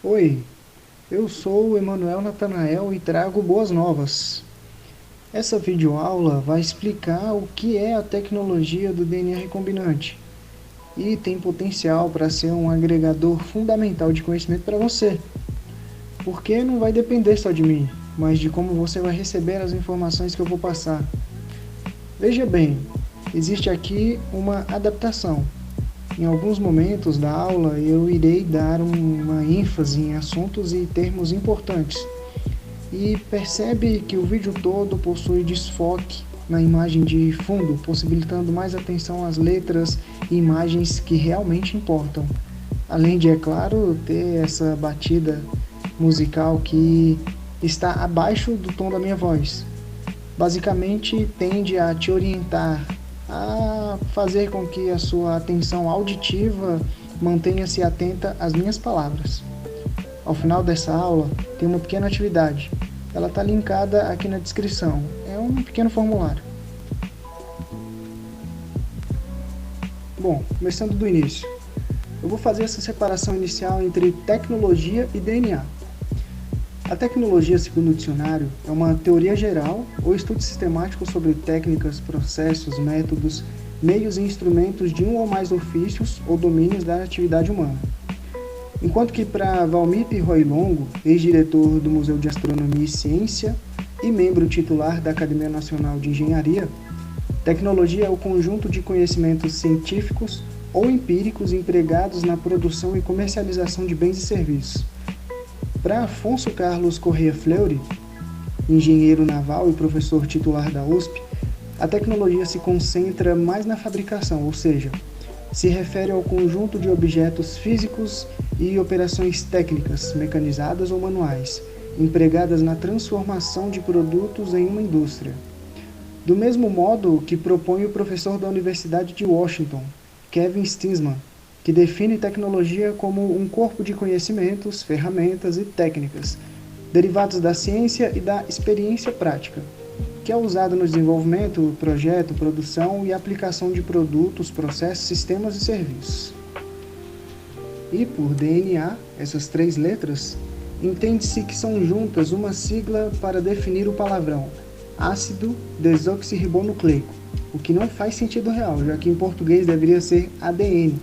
Oi, eu sou o Emanuel Natanael e trago boas novas. Essa videoaula vai explicar o que é a tecnologia do DNA recombinante e tem potencial para ser um agregador fundamental de conhecimento para você, porque não vai depender só de mim, mas de como você vai receber as informações que eu vou passar. Veja bem, existe aqui uma adaptação. Em alguns momentos da aula eu irei dar uma ênfase em assuntos e termos importantes. E percebe que o vídeo todo possui desfoque na imagem de fundo, possibilitando mais atenção às letras e imagens que realmente importam. Além de, é claro, ter essa batida musical que está abaixo do tom da minha voz. Basicamente, tende a te orientar a fazer com que a sua atenção auditiva mantenha-se atenta às minhas palavras. Ao final dessa aula, tem uma pequena atividade. Ela está linkada aqui na descrição. É um pequeno formulário. Bom, começando do início. Eu vou fazer essa separação inicial entre tecnologia e DNA. A tecnologia, segundo o dicionário, é uma teoria geral ou estudo sistemático sobre técnicas, processos, métodos, meios e instrumentos de um ou mais ofícios ou domínios da atividade humana. Enquanto que para Valmir Roilongo, ex-diretor do Museu de Astronomia e Ciência e membro titular da Academia Nacional de Engenharia, tecnologia é o conjunto de conhecimentos científicos ou empíricos empregados na produção e comercialização de bens e serviços. Para Afonso Carlos Corrêa Fleury, engenheiro naval e professor titular da USP, a tecnologia se concentra mais na fabricação, ou seja, se refere ao conjunto de objetos físicos e operações técnicas, mecanizadas ou manuais, empregadas na transformação de produtos em uma indústria. Do mesmo modo que propõe o professor da Universidade de Washington, Kevin Stinsman, que define tecnologia como um corpo de conhecimentos, ferramentas e técnicas, derivados da ciência e da experiência prática, que é usado no desenvolvimento, projeto, produção e aplicação de produtos, processos, sistemas e serviços. E por DNA, essas três letras, entende-se que são juntas uma sigla para definir o palavrão ácido desoxirribonucleico, o que não faz sentido real, já que em português deveria ser ADN.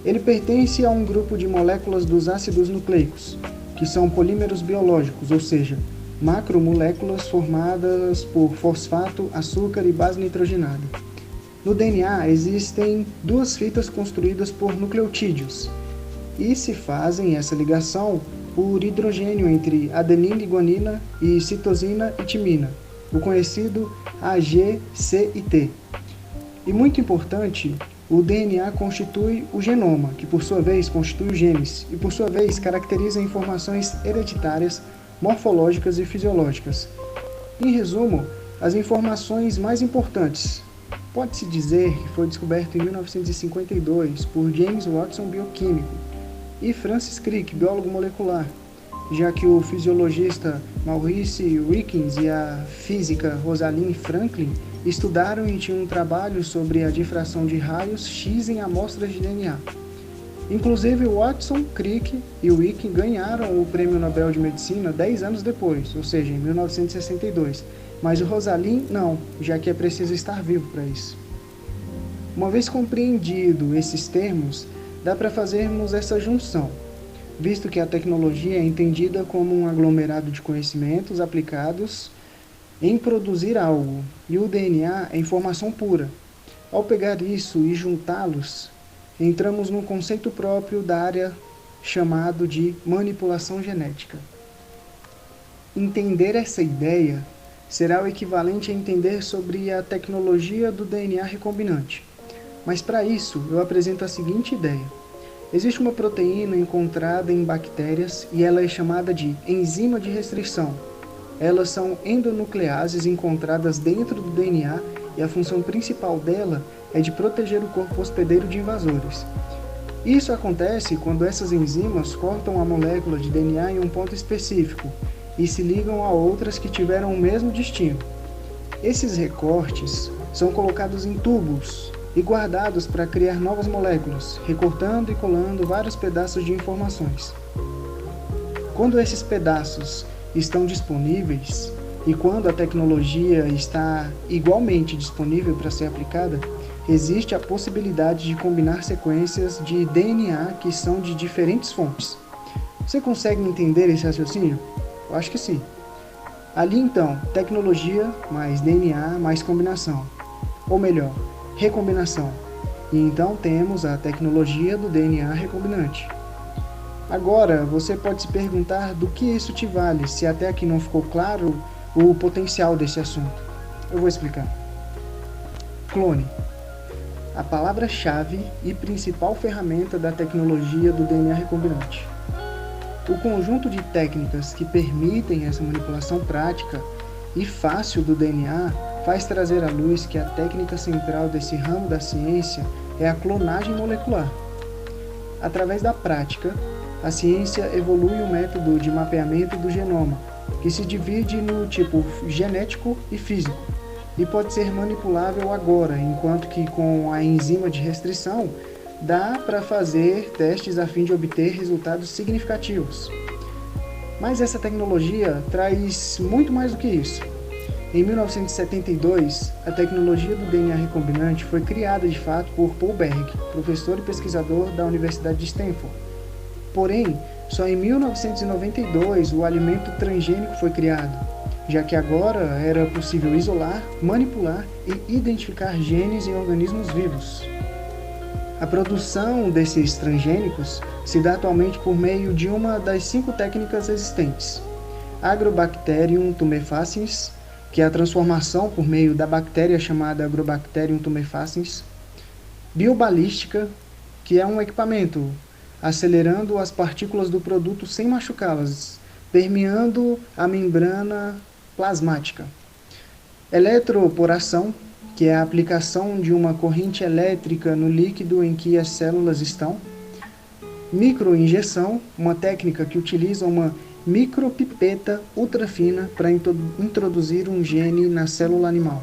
Ele pertence a um grupo de moléculas dos ácidos nucleicos, que são polímeros biológicos, ou seja, macromoléculas formadas por fosfato, açúcar e base nitrogenada. No DNA existem duas fitas construídas por nucleotídeos, e se fazem essa ligação por hidrogênio entre adenina e guanina e citosina e timina, o conhecido AG, C e T. E muito importante, o DNA constitui o genoma, que por sua vez constitui os genes, e por sua vez caracteriza informações hereditárias, morfológicas e fisiológicas. Em resumo, as informações mais importantes. Pode-se dizer que foi descoberto em 1952 por James Watson, bioquímico, e Francis Crick, biólogo molecular, já que o fisiologista Maurice Wilkins e a física Rosalind Franklin estudaram e tinham um trabalho sobre a difração de raios X em amostras de DNA. Inclusive, Watson, Crick e Wilkins ganharam o Prêmio Nobel de Medicina 10 anos depois, ou seja, em 1962. Mas o Rosalind não, já que é preciso estar vivo para isso. Uma vez compreendido esses termos, dá para fazermos essa junção, visto que a tecnologia é entendida como um aglomerado de conhecimentos aplicados em produzir algo, e o DNA é informação pura. Ao pegar isso e juntá-los, entramos num conceito próprio da área chamado de manipulação genética. Entender essa ideia será o equivalente a entender sobre a tecnologia do DNA recombinante. Mas para isso, eu apresento a seguinte ideia. Existe uma proteína encontrada em bactérias e ela é chamada de enzima de restrição. Elas são endonucleases encontradas dentro do DNA e a função principal dela é de proteger o corpo hospedeiro de invasores. Isso acontece quando essas enzimas cortam a molécula de DNA em um ponto específico e se ligam a outras que tiveram o mesmo destino. Esses recortes são colocados em tubos e guardados para criar novas moléculas, recortando e colando vários pedaços de informações. Quando esses pedaços estão disponíveis e quando a tecnologia está igualmente disponível para ser aplicada, existe a possibilidade de combinar sequências de DNA que são de diferentes fontes. Você consegue entender esse raciocínio? Eu acho que sim. Ali então, tecnologia mais DNA mais combinação. Ou melhor, recombinação. E então temos a tecnologia do DNA recombinante. Agora, você pode se perguntar do que isso te vale, se até aqui não ficou claro o potencial desse assunto. Eu vou explicar. Clone. A palavra-chave e principal ferramenta da tecnologia do DNA recombinante. O conjunto de técnicas que permitem essa manipulação prática e fácil do DNA faz trazer à luz que a técnica central desse ramo da ciência é a clonagem molecular. Através da prática, a ciência evolui o método de mapeamento do genoma, que se divide no tipo genético e físico, e pode ser manipulável agora, enquanto que com a enzima de restrição, dá para fazer testes a fim de obter resultados significativos. Mas essa tecnologia traz muito mais do que isso. Em 1972, a tecnologia do DNA recombinante foi criada de fato por Paul Berg, professor e pesquisador da Universidade de Stanford. Porém, só em 1992 o alimento transgênico foi criado, já que agora era possível isolar, manipular e identificar genes em organismos vivos. A produção desses transgênicos se dá atualmente por meio de uma das 5 técnicas existentes: Agrobacterium tumefaciens, que é a transformação por meio da bactéria chamada Agrobacterium tumefaciens; biobalística, que é um equipamento acelerando as partículas do produto sem machucá-las, permeando a membrana plasmática; eletroporação, que é a aplicação de uma corrente elétrica no líquido em que as células estão; microinjeção, uma técnica que utiliza uma micropipeta ultrafina para introduzir um gene na célula animal;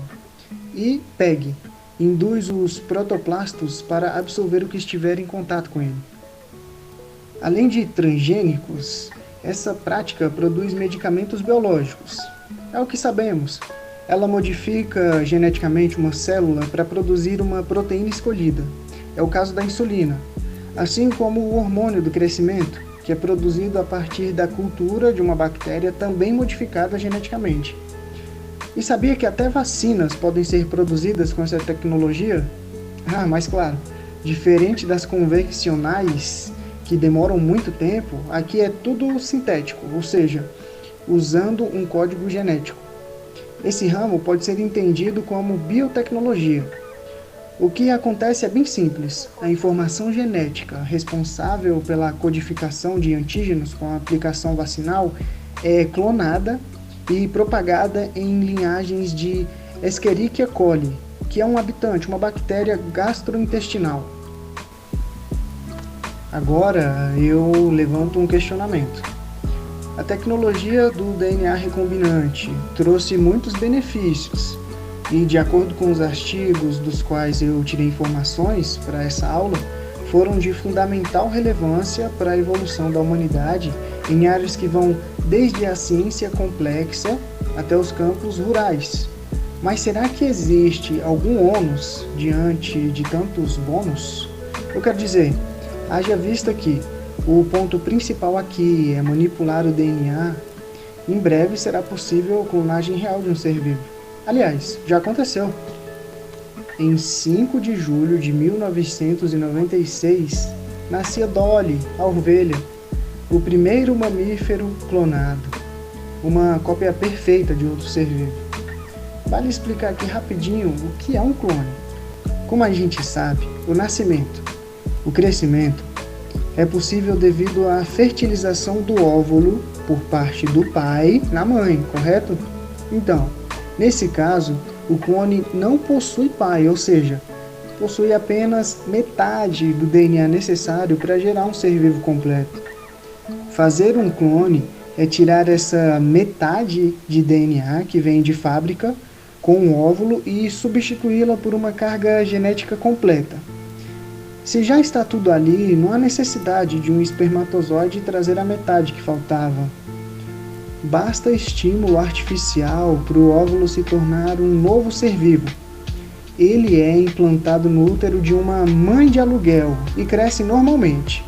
e PEG, induz os protoplastos para absorver o que estiver em contato com ele. Além de transgênicos, essa prática produz medicamentos biológicos. É o que sabemos. Ela modifica geneticamente uma célula para produzir uma proteína escolhida. É o caso da insulina, assim como o hormônio do crescimento, que é produzido a partir da cultura de uma bactéria também modificada geneticamente. E sabia que até vacinas podem ser produzidas com essa tecnologia? Mas claro, diferente das convencionais, que demoram muito tempo, aqui é tudo sintético, ou seja, usando um código genético. Esse ramo pode ser entendido como biotecnologia. O que acontece é bem simples. A informação genética responsável pela codificação de antígenos com a aplicação vacinal é clonada e propagada em linhagens de Escherichia coli, que é um habitante, uma bactéria gastrointestinal. Agora eu levanto um questionamento. A tecnologia do DNA recombinante trouxe muitos benefícios e, de acordo com os artigos dos quais eu tirei informações para essa aula, foram de fundamental relevância para a evolução da humanidade em áreas que vão desde a ciência complexa até os campos rurais. Mas será que existe algum ônus diante de tantos bônus? Eu quero dizer, haja vista que o ponto principal aqui é manipular o DNA. Em breve será possível a clonagem real de um ser vivo. Aliás, já aconteceu. Em 5 de julho de 1996, nascia Dolly, a ovelha, o primeiro mamífero clonado, uma cópia perfeita de outro ser vivo. Vale explicar aqui rapidinho o que é um clone. Como a gente sabe, o nascimento, o crescimento, é possível devido à fertilização do óvulo por parte do pai na mãe, correto? Então, nesse caso, o clone não possui pai, ou seja, possui apenas metade do DNA necessário para gerar um ser vivo completo. Fazer um clone é tirar essa metade de DNA que vem de fábrica com um óvulo e substituí-la por uma carga genética completa. Se já está tudo ali, não há necessidade de um espermatozoide trazer a metade que faltava. Basta estímulo artificial para o óvulo se tornar um novo ser vivo. Ele é implantado no útero de uma mãe de aluguel e cresce normalmente.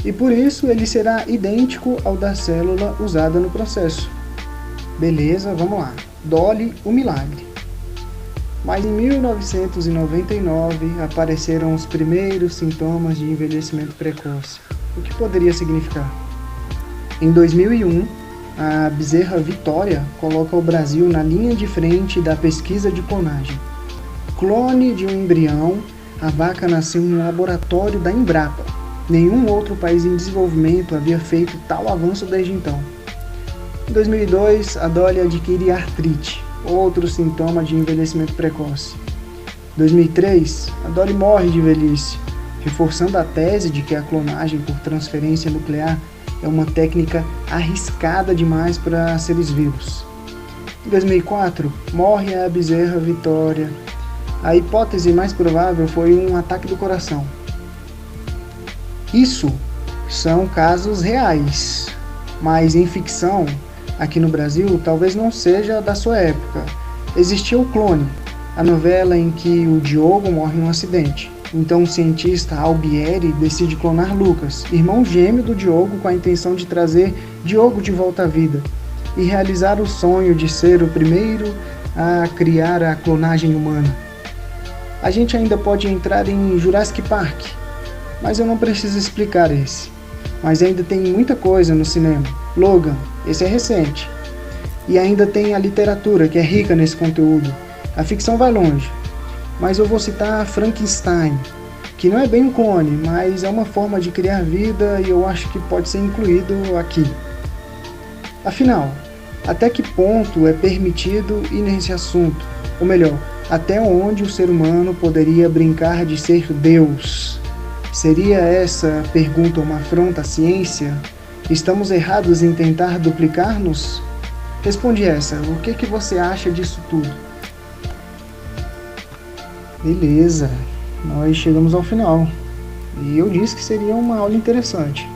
E por isso ele será idêntico ao da célula usada no processo. Beleza, vamos lá. Dolly, o milagre. Mas em 1999 apareceram os primeiros sintomas de envelhecimento precoce. O que poderia significar? Em 2001, a Bezerra Vitória coloca o Brasil na linha de frente da pesquisa de clonagem. Clone de um embrião, a vaca nasceu em um laboratório da Embrapa. Nenhum outro país em desenvolvimento havia feito tal avanço desde então. Em 2002, a Dolly adquire artrite, outro sintoma de envelhecimento precoce. Em 2003, a Dolly morre de velhice, reforçando a tese de que a clonagem por transferência nuclear é uma técnica arriscada demais para seres vivos. Em 2004, morre a Bezerra Vitória. A hipótese mais provável foi um ataque do coração. Isso são casos reais, mas em ficção, aqui no Brasil, talvez não seja da sua época. Existia o Clone, a novela em que o Diogo morre em um acidente. Então o cientista Albieri decide clonar Lucas, irmão gêmeo do Diogo, com a intenção de trazer Diogo de volta à vida e realizar o sonho de ser o primeiro a criar a clonagem humana. A gente ainda pode entrar em Jurassic Park, mas eu não preciso explicar esse. Mas ainda tem muita coisa no cinema. Logan, esse é recente. E ainda tem a literatura, que é rica nesse conteúdo. A ficção vai longe. Mas eu vou citar Frankenstein, que não é bem um clone, mas é uma forma de criar vida e eu acho que pode ser incluído aqui. Afinal, até que ponto é permitido ir nesse assunto? Ou melhor, até onde o ser humano poderia brincar de ser Deus? Seria essa pergunta uma afronta à ciência? Estamos errados em tentar duplicar-nos? Responde essa, o que você acha disso tudo? Beleza, nós chegamos ao final. E eu disse que seria uma aula interessante.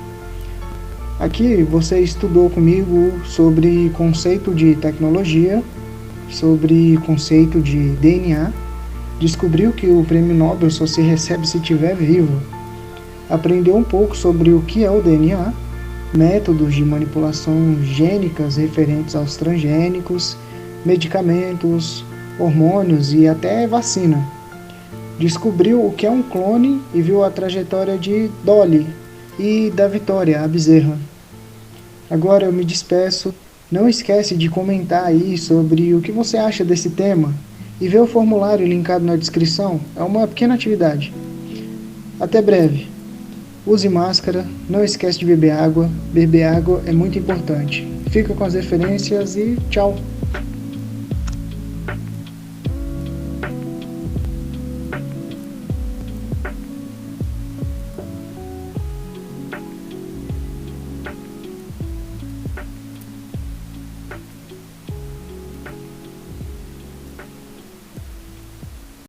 Aqui você estudou comigo sobre conceito de tecnologia, sobre conceito de DNA, descobriu que o prêmio Nobel só se recebe se estiver vivo, aprendeu um pouco sobre o que é o DNA, métodos de manipulação gênicas referentes aos transgênicos, medicamentos, hormônios e até vacina. Descobriu o que é um clone e viu a trajetória de Dolly e da Vitória, a Bezerra. Agora eu me despeço. Não esquece de comentar aí sobre o que você acha desse tema e ver o formulário linkado na descrição. É uma pequena atividade. Até breve. Use máscara, não esquece de beber água. Beber água é muito importante. Fica com as referências e tchau!